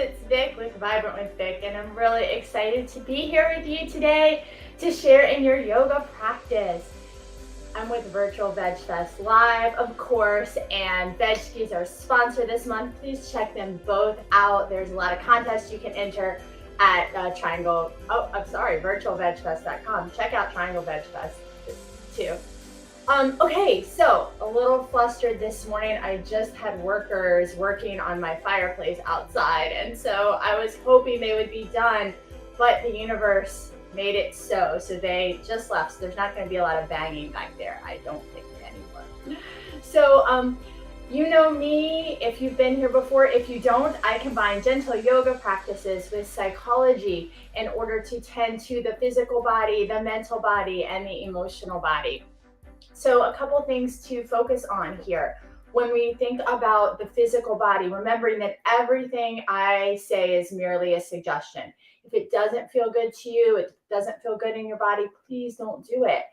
it's Vic with Vibrant with Vic, and I'm really excited to be here with you today to share in your yoga practice. I'm with Virtual Veg Fest Live, of course, and Vegski is our sponsor this month. Please check them both out. There's a lot of contests you can enter at virtualvegfest.com. Check out Triangle Veg Fest too. Okay, so a little flustered this morning. I just had workers working on my fireplace outside, and so I was hoping they would be done, but the universe made it so they just left. So there's not going to be a lot of banging back there, I don't think, anymore. So you know me if you've been here before. If you don't, I combine gentle yoga practices with psychology in order to tend to the physical body, the mental body, and the emotional body. So a couple things to focus on here. When we think about the physical body, remembering that everything I say is merely a suggestion. If it doesn't feel good to you, it doesn't feel good in your body, please don't do it.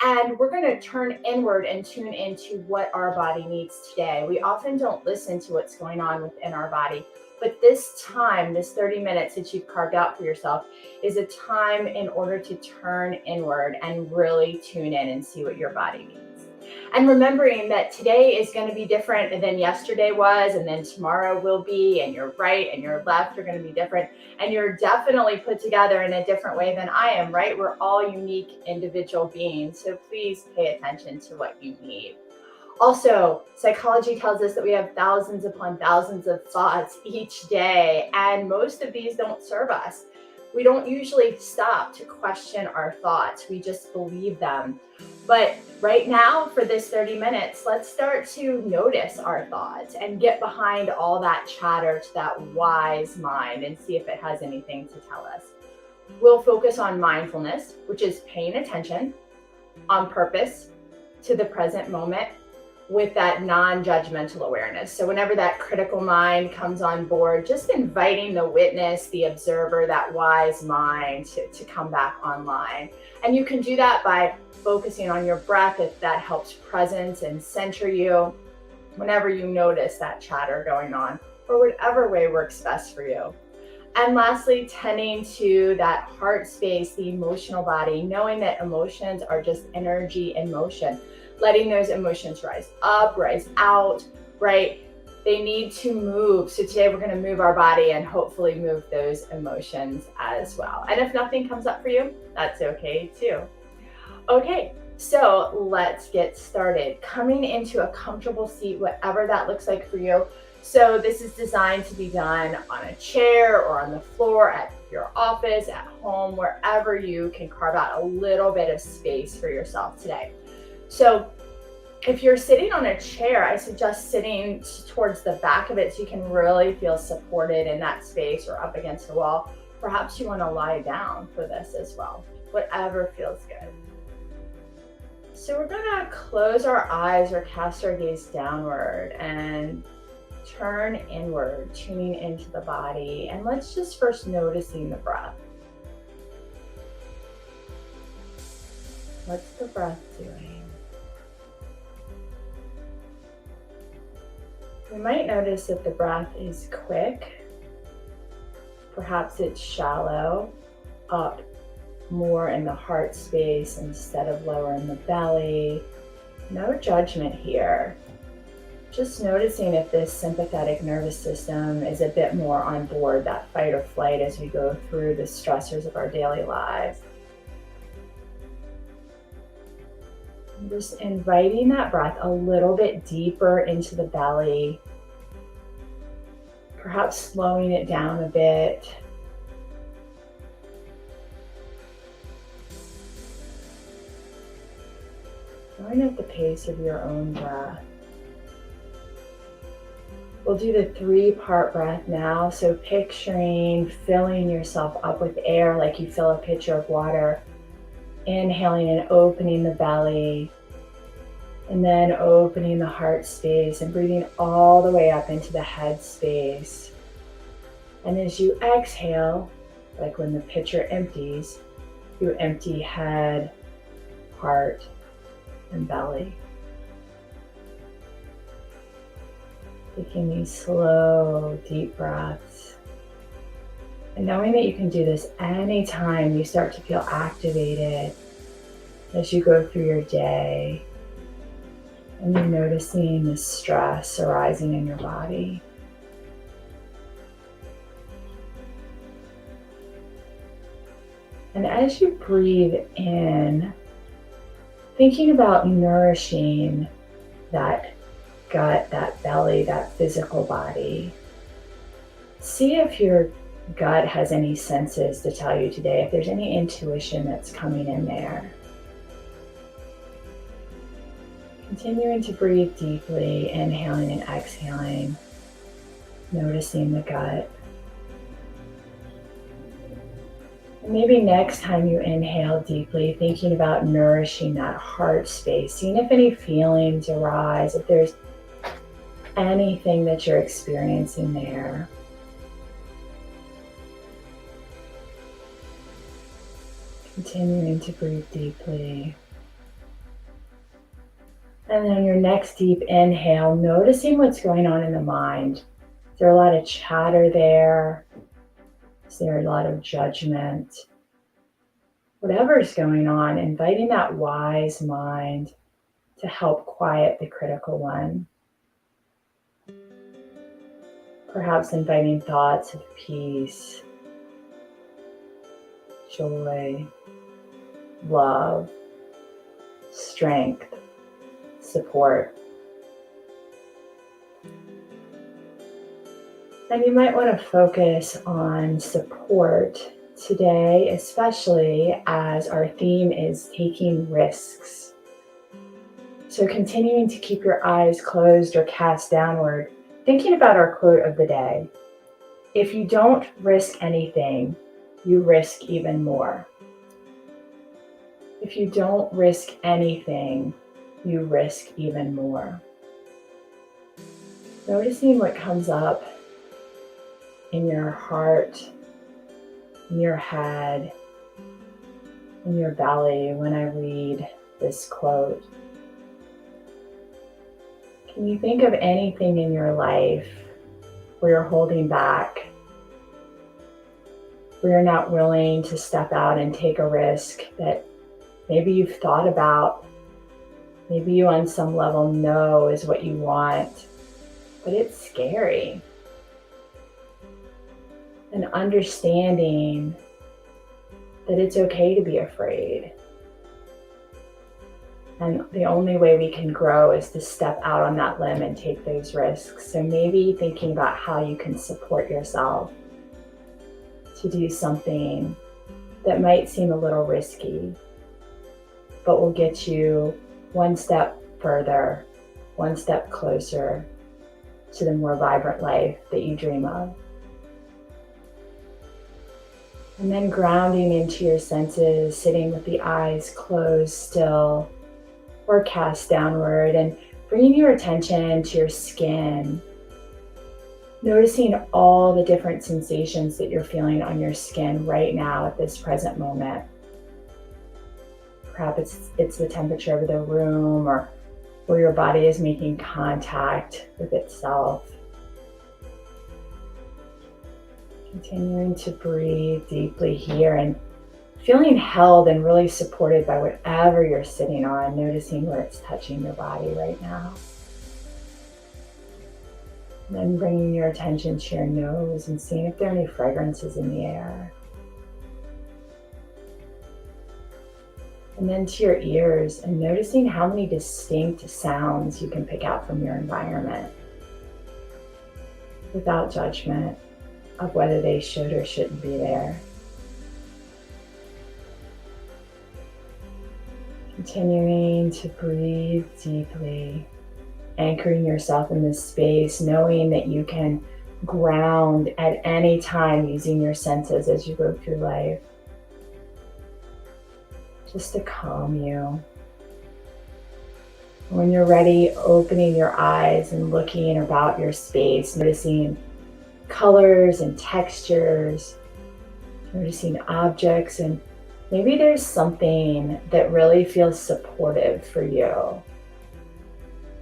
And we're going to turn inward and tune into what our body needs today. We often don't listen to what's going on within our body. But this time, this 30 minutes that you've carved out for yourself is a time in order to turn inward and really tune in and see what your body needs. And remembering that today is going to be different than yesterday was, and then tomorrow will be, and your right and your left are going to be different. And you're definitely put together in a different way than I am, right? We're all unique individual beings. So please pay attention to what you need. Also, psychology tells us that we have thousands upon thousands of thoughts each day, and most of these don't serve us. We don't usually stop to question our thoughts. We just believe them. But right now, for this 30 minutes, let's start to notice our thoughts and get behind all that chatter to that wise mind and see if it has anything to tell us. We'll focus on mindfulness, which is paying attention on purpose to the present moment, with that non-judgmental awareness. So whenever that critical mind comes on board, just inviting the witness, the observer, that wise mind to come back online. And you can do that by focusing on your breath if that helps presence and center you whenever you notice that chatter going on, or whatever way works best for you. And lastly, tending to that heart space, the emotional body, knowing that emotions are just energy in motion. Letting those emotions rise up, rise out, right? They need to move. So today we're going to move our body and hopefully move those emotions as well. And if nothing comes up for you, that's okay too. Okay, so let's get started. Coming into a comfortable seat, whatever that looks like for you. So this is designed to be done on a chair or on the floor at your office, at home, wherever you can carve out a little bit of space for yourself today. So if you're sitting on a chair, I suggest sitting towards the back of it so you can really feel supported in that space or up against the wall. Perhaps you want to lie down for this as well, whatever feels good. So we're going to close our eyes or cast our gaze downward and turn inward, tuning into the body. And let's just first noticing the breath. What's the breath doing? We might notice that the breath is quick. Perhaps it's shallow, up more in the heart space instead of lower in the belly. No judgment here. Just noticing if this sympathetic nervous system is a bit more on board, that fight or flight as we go through the stressors of our daily lives. And just inviting that breath a little bit deeper into the belly, perhaps slowing it down a bit. Going at the pace of your own breath. We'll do the 3-part breath now. So picturing filling yourself up with air like you fill a pitcher of water. Inhaling and opening the belly, and then opening the heart space and breathing all the way up into the head space. And as you exhale, like when the pitcher empties, you empty head, heart, and belly. Taking these slow, deep breaths And knowing that you can do this anytime you start to feel activated as you go through your day, and you're noticing the stress arising in your body. And as you breathe in, thinking about nourishing that gut, that belly, that physical body, see if your gut has any senses to tell you today, if there's any intuition that's coming in there. Continuing to breathe deeply, inhaling and exhaling, noticing the gut. And maybe next time you inhale deeply, thinking about nourishing that heart space, seeing if any feelings arise, if there's anything that you're experiencing there. Continuing to breathe deeply. And then your next deep inhale, noticing what's going on in the mind. Is there a lot of chatter there? Is there a lot of judgment? Whatever's going on, inviting that wise mind to help quiet the critical one. Perhaps inviting thoughts of peace, joy, love, strength, support. And you might want to focus on support today, especially as our theme is taking risks. So continuing to keep your eyes closed or cast downward, thinking about our quote of the day. If you don't risk anything, you risk even more. If you don't risk anything, you risk even more. Noticing what comes up in your heart, in your head, in your belly when I read this quote. Can you think of anything in your life where you're holding back, where you're not willing to step out and take a risk that maybe you've thought about, maybe you on some level know is what you want, but it's scary? And understanding that it's okay to be afraid. And the only way we can grow is to step out on that limb and take those risks. So maybe thinking about how you can support yourself to do something that might seem a little risky, but will get you one step further, one step closer to the more vibrant life that you dream of. And then grounding into your senses, sitting with the eyes closed still or cast downward, and bringing your attention to your skin. Noticing all the different sensations that you're feeling on your skin right now at this present moment. Perhaps it's the temperature of the room or where your body is making contact with itself. Continuing to breathe deeply here and feeling held and really supported by whatever you're sitting on, noticing where it's touching your body right now. And then bringing your attention to your nose and seeing if there are any fragrances in the air. And then to your ears and noticing how many distinct sounds you can pick out from your environment without judgment of whether they should or shouldn't be there. Continuing to breathe deeply, anchoring yourself in this space, knowing that you can ground at any time using your senses as you go through life, just to calm you. When you're ready, opening your eyes and looking about your space, noticing colors and textures, noticing objects, and maybe there's something that really feels supportive for you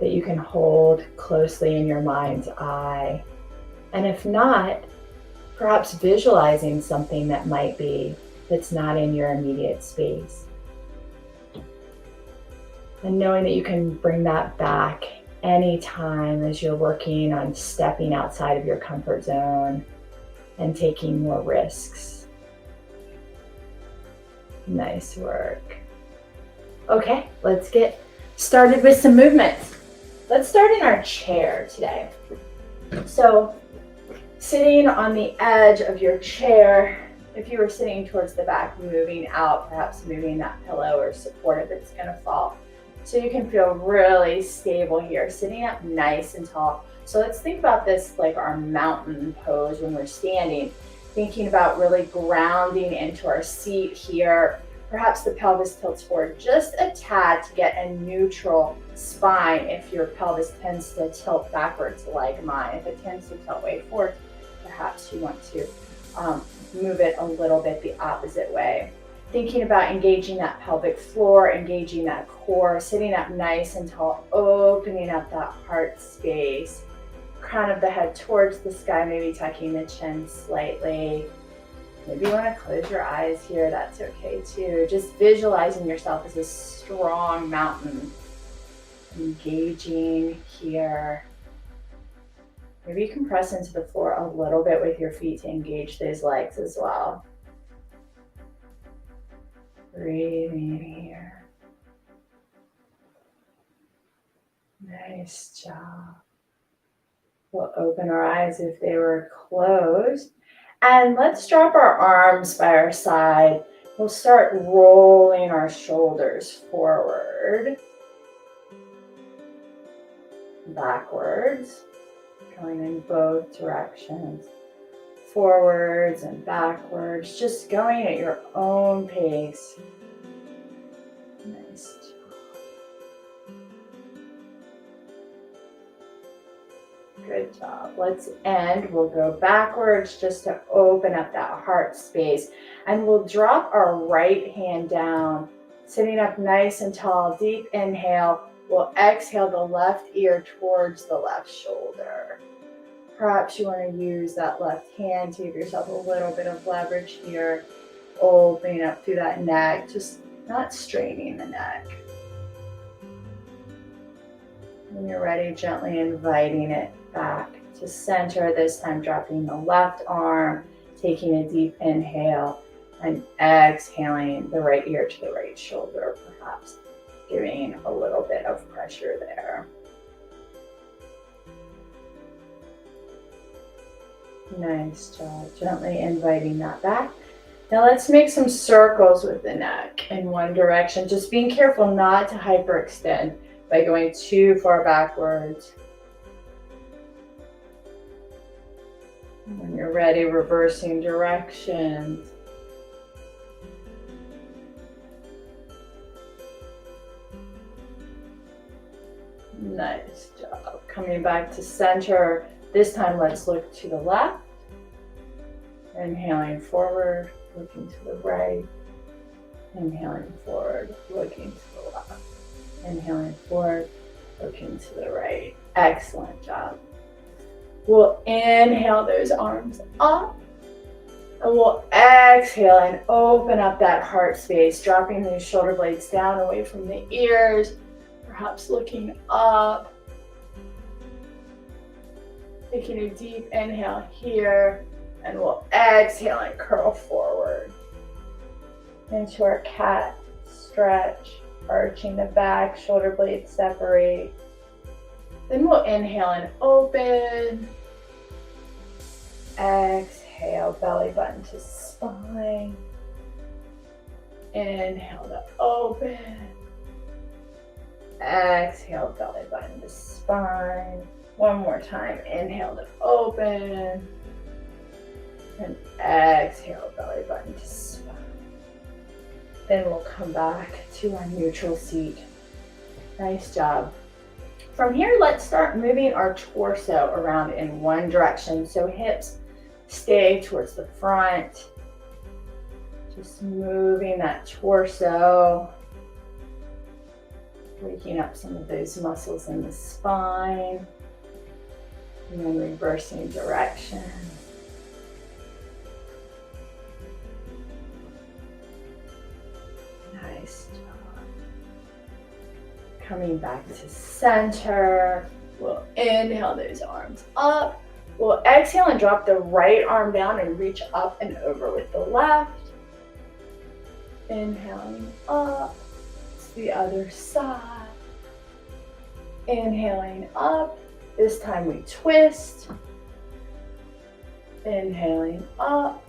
that you can hold closely in your mind's eye. And if not, Perhaps visualizing something that might be that's not in your immediate space. And knowing that you can bring that back anytime as you're working on stepping outside of your comfort zone and taking more risks. Nice work. Okay, let's get started with some movements. Let's start in our chair today. So, sitting on the edge of your chair, if you were sitting towards the back, moving out, perhaps moving that pillow or support if it's going to fall. So you can feel really stable here, sitting up nice and tall. So let's think about this like our mountain pose when we're standing, thinking about really grounding into our seat here. Perhaps the pelvis tilts forward just a tad to get a neutral spine if your pelvis tends to tilt backwards like mine. If it tends to tilt way forward, perhaps you want to move it a little bit the opposite way. Thinking about engaging that pelvic floor, engaging that core, sitting up nice and tall, opening up that heart space. Crown of the head towards the sky, maybe tucking the chin slightly. Maybe you want to close your eyes here, that's okay too. Just visualizing yourself as a strong mountain. Engaging here. Maybe you can press into the floor a little bit with your feet to engage those legs as well. Breathing here. Nice job. We'll open our eyes if they were closed. And let's drop our arms by our side. We'll start rolling our shoulders forward, backwards, going in both directions, forwards and backwards, just going at your own pace. Nice job. Good job. Let's end. We'll go backwards just to open up that heart space. And we'll drop our right hand down, sitting up nice and tall. Deep inhale. We'll exhale the left ear towards the left shoulder. Perhaps you want to use that left hand to give yourself a little bit of leverage here. Opening up through that neck, just not straining the neck. When you're ready, gently inviting it back to center, this time dropping the left arm, taking a deep inhale, and exhaling the right ear to the right shoulder, perhaps giving a little bit of pressure there. Nice job, gently inviting that back. Now let's make some circles with the neck in one direction, just being careful not to hyperextend by going too far backwards. When you're ready, reversing directions. Nice job. Coming back to center. This time, let's look to the left. Inhaling forward, looking to the right. Inhaling forward, looking to the left. Inhaling forward, looking to the right. Excellent job. We'll inhale those arms up. And we'll exhale and open up that heart space, dropping those shoulder blades down away from the ears, perhaps looking up. Taking a deep inhale here, and we'll exhale and curl forward into our cat stretch, arching the back, shoulder blades separate. Then we'll inhale and open. Exhale, belly button to spine. Inhale to open. Exhale, belly button to spine. One more time. Inhale to open. And exhale, belly button to spine. Then we'll come back to our neutral seat. Nice job. From here, let's start moving our torso around in one direction. So hips stay towards the front. Just moving that torso. Waking up some of those muscles in the spine. And then reversing direction. Nice job. Coming back to center. We'll inhale those arms up. We'll exhale and drop the right arm down and reach up and over with the left. Inhaling up to the other side. Inhaling up. This time we twist. Inhaling up,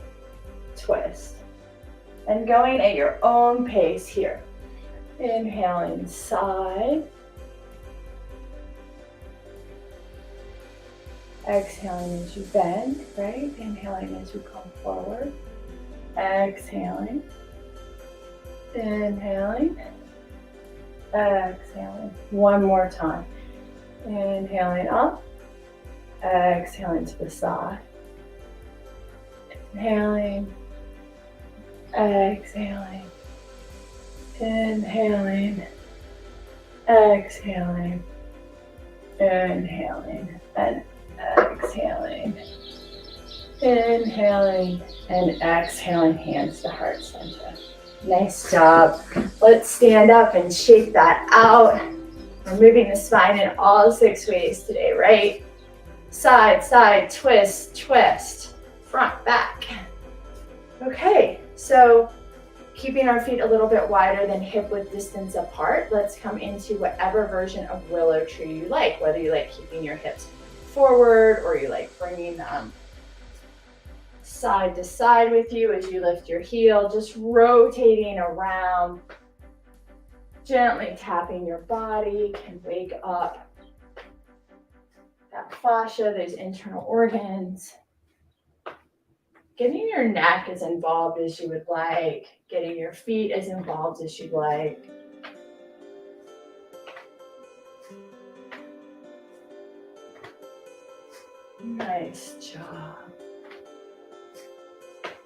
twist. And going at your own pace here. Inhaling side. Exhaling as you bend, right? Inhaling as you come forward. Exhaling. Inhaling. Exhaling. One more time. Inhaling up. Exhaling to the side. Inhaling. Exhaling. Inhaling. Exhaling. Inhaling. And exhaling. Inhaling and exhaling, hands to heart center. Nice job. Let's stand up and shake that out. We're moving the spine in all 6 ways today, right? Side, side, twist, twist. Front, back. Okay, so keeping our feet a little bit wider than hip width distance apart, let's come into whatever version of willow tree you like, whether you like keeping your hips forward or you like bringing them side to side with you as you lift your heel, just rotating around, gently tapping your body can wake up that fascia, those internal organs. Getting your neck as involved as you would like, getting your feet as involved as you'd like. Nice job.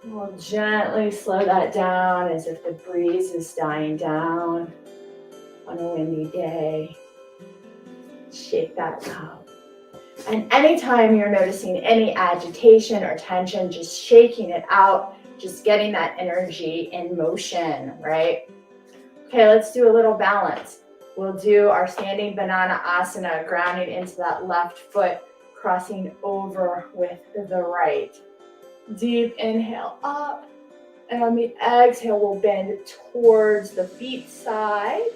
We'll gently slow that down as if the breeze is dying down on a windy day. Shake that out. And anytime you're noticing any agitation or tension, just shaking it out, just getting that energy in motion, right? Okay, let's do a little balance. We'll do our standing banana asana, grounding into that left foot, crossing over with the right. Deep inhale up, and on the exhale, we'll bend towards the feet side.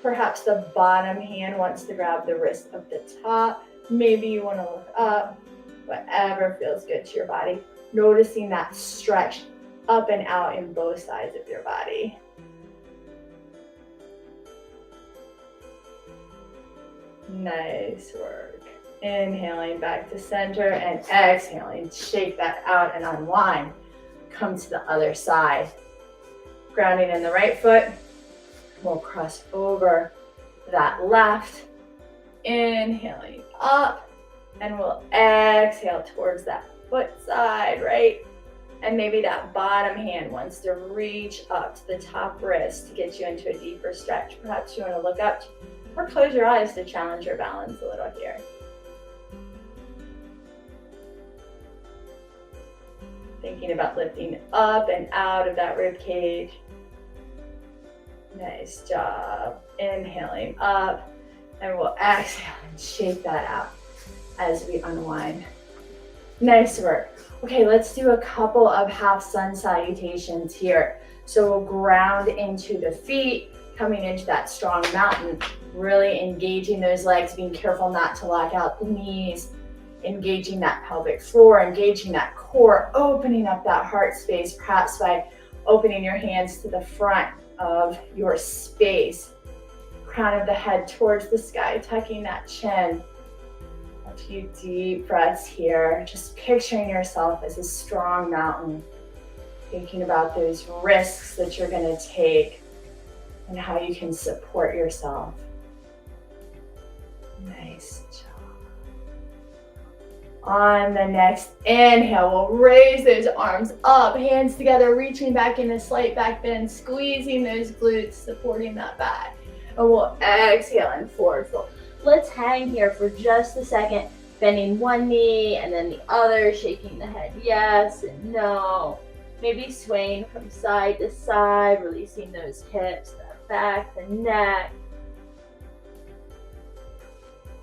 Perhaps the bottom hand wants to grab the wrist of the top. Maybe you want to look up, whatever feels good to your body. Noticing that stretch up and out in both sides of your body. Nice work. Inhaling back to center and exhaling. Shake that out and unwind. Come to the other side. Grounding in the right foot. We'll cross over that left. Inhaling up. And we'll exhale towards that foot side, right? And maybe that bottom hand wants to reach up to the top wrist to get you into a deeper stretch. Perhaps you want to look up or close your eyes to challenge your balance a little here. Thinking about lifting up and out of that rib cage. Nice job. Inhaling up, and we'll exhale and shake that out as we unwind. Nice work. Okay, let's do a couple of half sun salutations here. So we'll ground into the feet, coming into that strong mountain, really engaging those legs, being careful not to lock out the knees, engaging that pelvic floor, engaging that core, opening up that heart space, perhaps by opening your hands to the front of your space. Crown of the head towards the sky, tucking that chin. A few deep breaths here, just picturing yourself as a strong mountain, thinking about those risks that you're going to take and how you can support yourself. Nice job. On the next inhale, we'll raise those arms up, hands together, reaching back in a slight back bend, squeezing those glutes, supporting that back. And we'll exhale and forward fold. Let's hang here for just a second, bending one knee and then the other, shaking the head yes and no. Maybe swaying from side to side, releasing those hips, that back, the neck.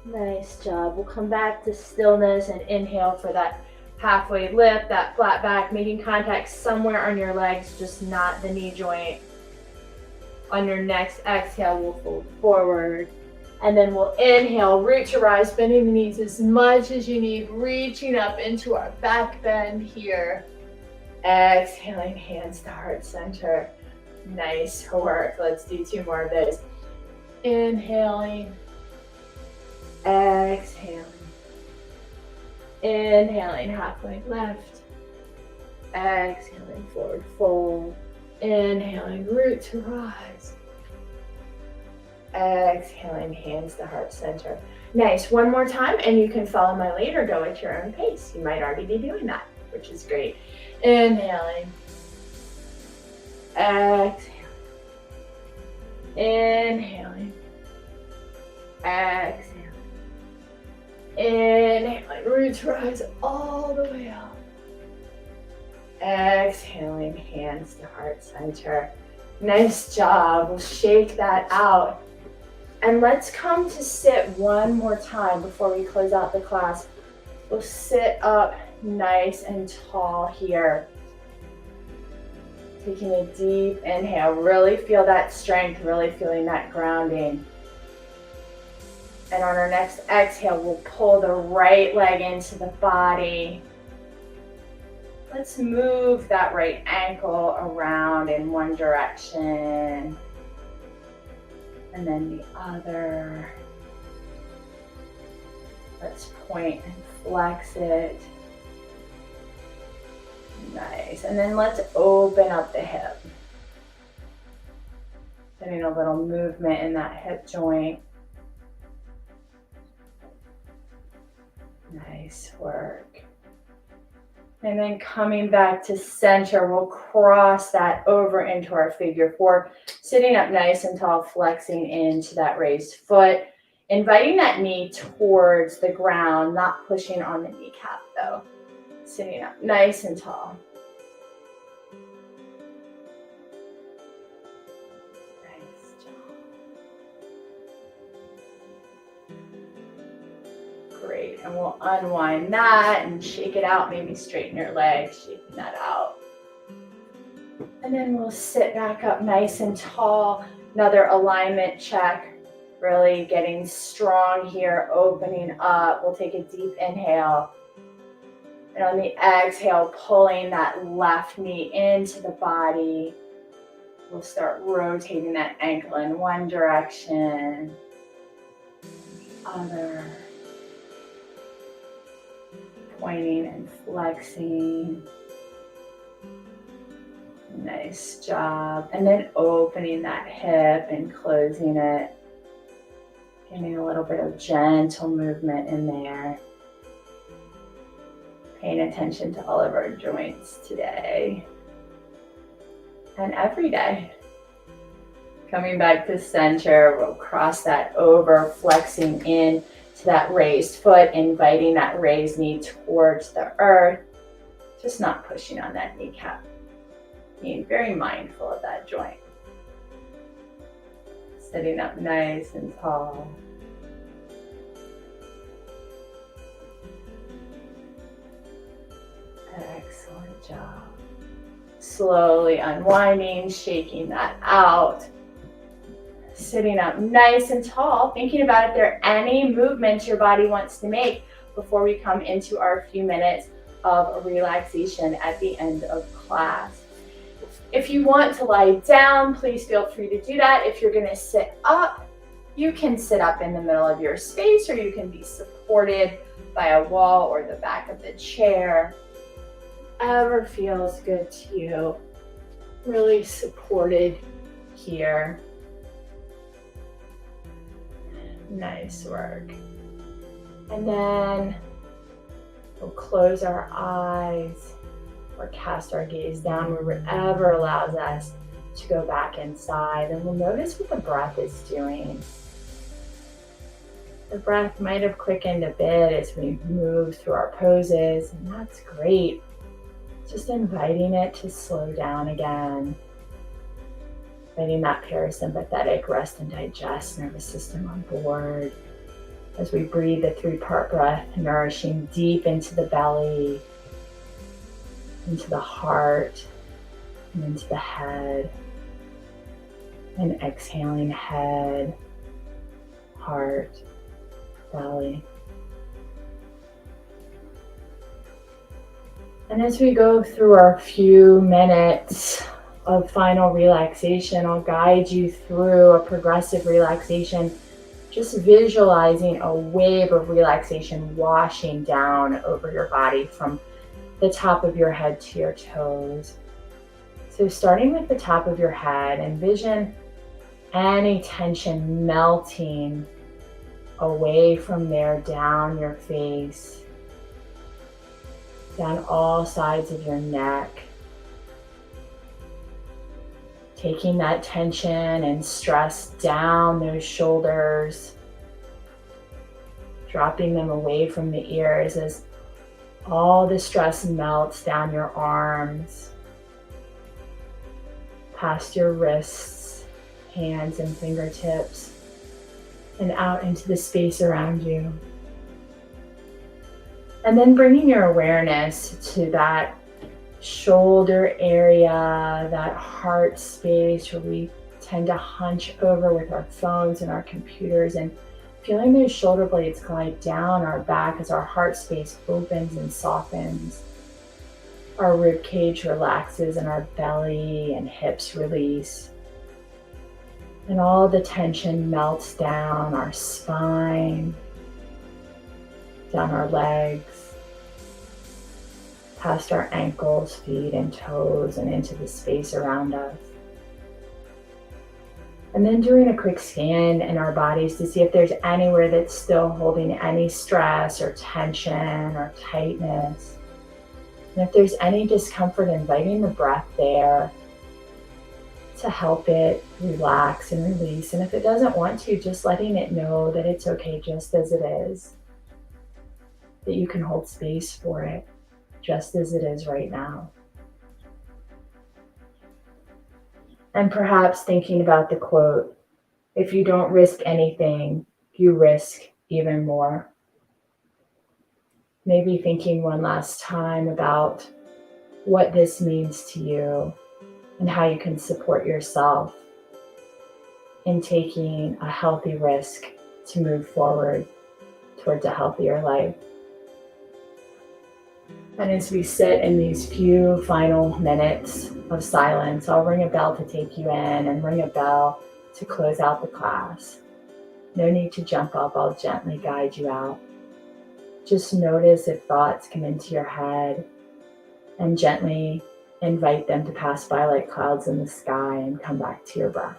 Nice job. We'll come back to stillness and inhale for that halfway lift, that flat back, making contact somewhere on your legs, just not the knee joint. On your next exhale, we'll fold forward. And then we'll inhale, root to rise, bending the knees as much as you need, reaching up into our back bend here. Exhaling, hands to heart center. Nice work. Let's do 2 more of those. Inhaling. Exhaling. Inhaling, halfway left. Exhaling, forward fold. Inhaling, root to rise. Exhaling, hands to heart center. Nice. One more time, and you can follow my lead or go at your own pace. You might already be doing that, which is great. Inhaling. Exhaling. Inhaling. Exhaling. Inhaling, root to rise all the way up. Exhaling, hands to heart center. Nice job. We'll shake that out. And let's come to sit one more time before we close out the class. We'll sit up nice and tall here. Taking a deep inhale. Really feel that strength, really feeling that grounding. And on our next exhale, we'll pull the right leg into the body. Let's move that right ankle around in one direction. And then the other. Let's point and flex it. Nice. And then let's open up the hip. Getting a little movement in that hip joint. Nice work. And then coming back to center, we'll cross that over into our figure 4, sitting up nice and tall, flexing into that raised foot, inviting that knee towards the ground, not pushing on the kneecap though. Sitting up nice and tall. Nice job. Great, and we'll unwind that and shake it out, maybe straighten your legs, shaking that out. And then we'll sit back up nice and tall. Another alignment check, really getting strong here, opening up. We'll take a deep inhale. And on the exhale, pulling that left knee into the body. We'll start rotating that ankle in one direction, the other. Pointing and flexing. Nice job. And then opening that hip and closing it. Getting a little bit of gentle movement in there. Paying attention to all of our joints today and every day. Coming back to center, we'll cross that over, flexing in to that raised foot, inviting that raised knee towards the earth, just not pushing on that kneecap. Being very mindful of that joint. Sitting up nice and tall. Excellent job. Slowly unwinding, shaking that out. Sitting up nice and tall, thinking about if there are any movements your body wants to make before we come into our few minutes of relaxation at the end of class. If you want to lie down, please feel free to do that. If you're going to sit up, you can sit up in the middle of your space, or you can be supported by a wall or the back of the chair. Whatever feels good to you. Really supported here. Nice work. And then we'll close our eyes or cast our gaze down wherever allows us to go back inside. And we'll notice what the breath is doing. The breath might have quickened a bit as we move through our poses, and that's great. Just inviting it to slow down again. Letting that parasympathetic rest and digest nervous system on board as we breathe the 3-part breath, nourishing deep into the belly, into the heart, and into the head. And exhaling head, heart, belly. And as we go through our few minutes of final relaxation, I'll guide you through a progressive relaxation, just visualizing a wave of relaxation washing down over your body from the top of your head to your toes. So starting with the top of your head, envision any tension melting away from there, down your face, down all sides of your neck. Taking that tension and stress down those shoulders, dropping them away from the ears as all the stress melts down your arms, past your wrists, hands and fingertips, and out into the space around you. And then bringing your awareness to that shoulder area, that heart space where we tend to hunch over with our phones and our computers, and feeling those shoulder blades glide down our back as our heart space opens and softens. Our rib cage relaxes and our belly and hips release. And all the tension melts down our spine, down our legs, past our ankles, feet, and toes, and into the space around us. And then doing a quick scan in our bodies to see if there's anywhere that's still holding any stress or tension or tightness. And if there's any discomfort, inviting the breath there to help it relax and release. And if it doesn't want to, just letting it know that it's okay just as it is, that you can hold space for it just as it is right now. And perhaps thinking about the quote, if you don't risk anything, you risk even more. Maybe thinking one last time about what this means to you and how you can support yourself in taking a healthy risk to move forward towards a healthier life. And as we sit in these few final minutes of silence, I'll ring a bell to take you in and ring a bell to close out the class. No need to jump up, I'll gently guide you out. Just notice if thoughts come into your head and gently invite them to pass by like clouds in the sky and come back to your breath.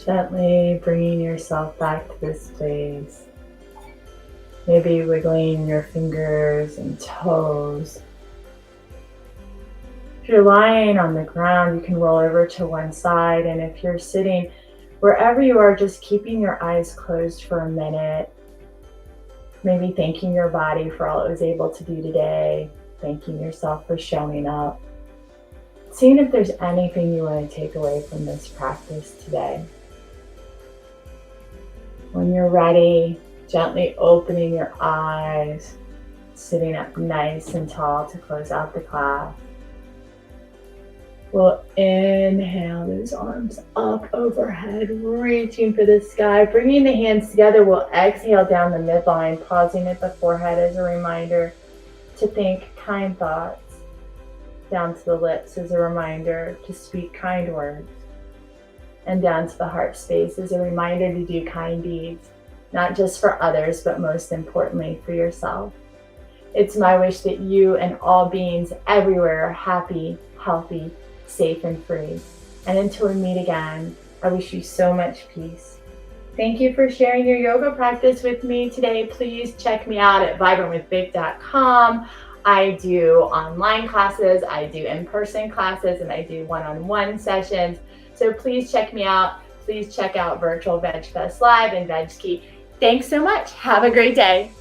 Gently bringing yourself back to this place. Maybe wiggling your fingers and toes. If you're lying on the ground, you can roll over to one side. And if you're sitting, wherever you are, just keeping your eyes closed for a minute. Maybe thanking your body for all it was able to do today. Thanking yourself for showing up. Seeing if there's anything you want to take away from this practice today. When you're ready, gently opening your eyes, sitting up nice and tall to close out the class. We'll inhale those arms up overhead, reaching for the sky. Bringing the hands together, we'll exhale down the midline, pausing at the forehead as a reminder to think kind thoughts. Down to the lips as a reminder to speak kind words. And down to the heart space as a reminder to do kind deeds, not just for others, but most importantly for yourself. It's my wish that you and all beings everywhere are happy, healthy, safe, and free. And until we meet again, I wish you so much peace. Thank you for sharing your yoga practice with me today. Please check me out at vibrantwithbig.com. I do online classes, I do in-person classes, and I do one-on-one sessions. So please check me out. Please check out Virtual Veg Fest Live and VegKey. Thanks so much. Have a great day.